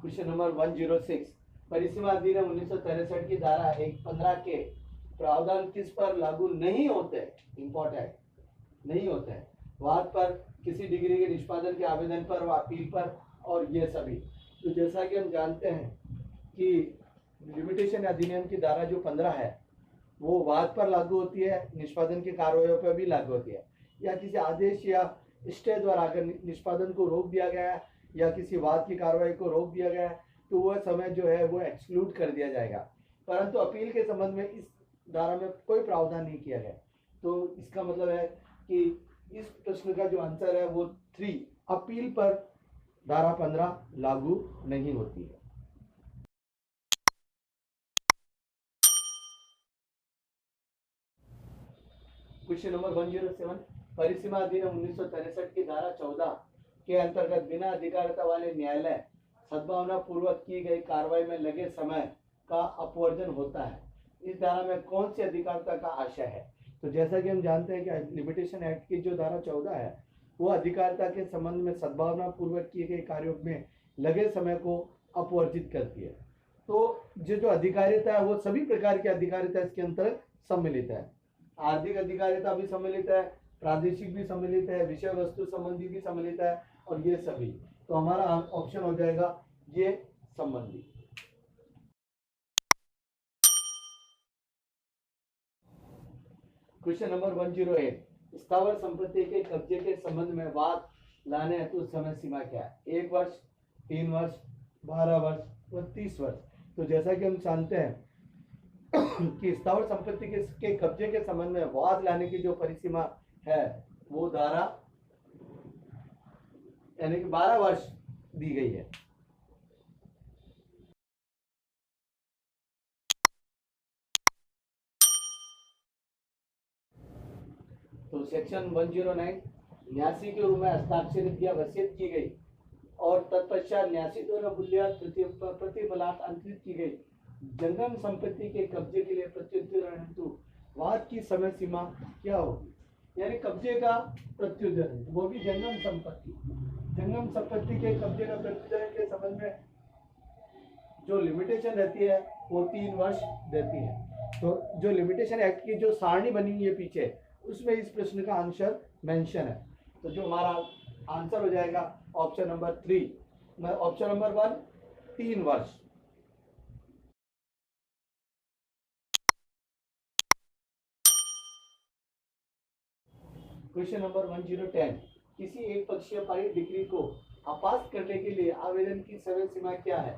Question number 106 परिसीमा अधिनियम 1963 की धारा 115 के प्रावधान किस पर लागू नहीं होते? इंपॉर्टेंट, नहीं होते हैं। वाद पर, किसी डिग्री के निष्पादन के आवेदन पर, अपील पर और ये सभी। तो जैसा कि हम जानते हैं कि लिमिटेशन अधिनियम की धारा जो 15 है वो वाद पर लागू होती है, निष्पादन की कार्रवाई पर भी लागू होती है। या किसी आदेश या स्टे द्वारा अगर निष्पादन को रोक दिया गया है या किसी वाद की कार्रवाई को रोक दिया गया है तो वह समय जो है वो एक्सक्लूड कर दिया जाएगा। परंतु अपील के संबंध में इस धारा में कोई प्रावधान नहीं किया गया। तो इसका मतलब है कि इस प्रश्न का जो आंसर है वो 3, अपील पर धारा 15 लागू नहीं होती है। क्वेश्चन नंबर 107 परिसीमा अधिनियम 1963 की धारा 14 के अंतर्गत बिना अधिकारिता वाले न्यायालय सद्भावना पूर्वक की गई कार्रवाई में लगे समय का अपवर्जन होता है। इस धारा में कौन सी अधिकारिता का आशय है? तो जैसा कि हम जानते हैं कि लिमिटेशन एक्ट की जो धारा 14 है वो अधिकारिता के संबंध में सद्भावना पूर्वक किए गए कार्यों में लगे समय को अपवर्जित करती है। तो जो अधिकारिता है वो सभी प्रकार की अधिकारिता इसके अंतर्गत सम्मिलित है। आर्थिक अधिकारिता भी सम्मिलित है, प्रादेशिक भी सम्मिलित है, विषय वस्तु संबंधी भी सम्मिलित है और ये सभी। तो हमारा ऑप्शन हो जाएगा ये संबंधी। क्वेश्चन नंबर 108 स्थावर संपत्ति के कब्जे के संबंध में वाद लाने हेतु समय सीमा क्या है? 1 वर्ष, 3 वर्ष, 12 वर्ष और 30 वर्ष। तो जैसा कि हम जानते हैं कि स्थावर संपत्ति के कब्जे के संबंध में वाद लाने की जो परिसीमा है वो धारा यानी कि 12 वर्ष दी गई है। तो सेक्शन 109 न्यासी के रूप में हस्ताक्षरित या वसीयत की गई और तत्पश्चात न्यासी द्वारा बुनियाद प्रतिफलात अंतरित की गई जंगम संपत्ति के कब्जे के लिए प्रत्युत्तर हेतु वाद की समय सीमा क्या होगी? यानी कब्जे का प्रत्युत्तर, वो भी जंगम संपत्ति। जंगम संपत्ति के कब्जे का प्रत्युत्तर के संबंध में जो लिमिटेशन रहती है वो 3 वर्ष देती है। तो जो लिमिटेशन एक्ट की जो सारणी बनी हुई है पीछे उसमें इस प्रश्न का आंसर मेंशन है। तो जो हमारा आंसर हो जाएगा ऑप्शन नंबर 3। ऑप्शन नंबर 1 3 वर्ष। क्वेश्चन नंबर 1010 किसी एक पक्षीय पारित डिग्री को अपास करने के लिए आवेदन की समय सीमा क्या है?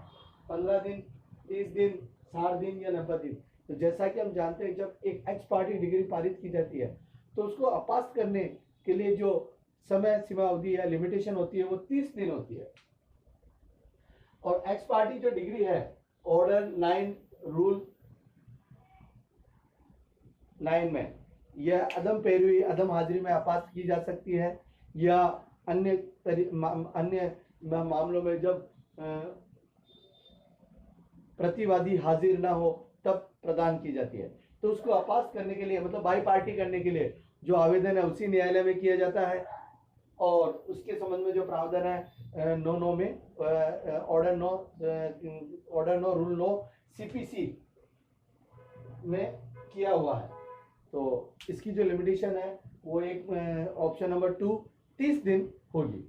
15 दिन, 30 दिन, 60 दिन या 90 दिन। तो जैसा कि हम जानते हैं जब एक एक्स पार्टी डिग्री पारित की जाती है तो उसको अपास करने के लिए जो समय सीमा अवधि या लिमिटेशन होती है वो 30 दिन होती है। और एक्स पार्टी जो डिग्री है ऑर्डर 9 रूल 9 में यह अदम पैरवी, अदम हाजिरी में अपास की जा सकती है या अन्य मामलों में जब प्रतिवादी हाजिर ना हो तब प्रदान की जाती है। तो उसको अपास करने के लिए मतलब बाई पार्टी करने के लिए जो आवेदन है उसी न्यायालय में किया जाता है और उसके संबंध में जो प्रावधान है 9 में ऑर्डर 9 रूल 9 सीपीसी में किया हुआ है। तो इसकी जो लिमिटेशन है वो एक ऑप्शन नंबर 2 30 दिन होगी।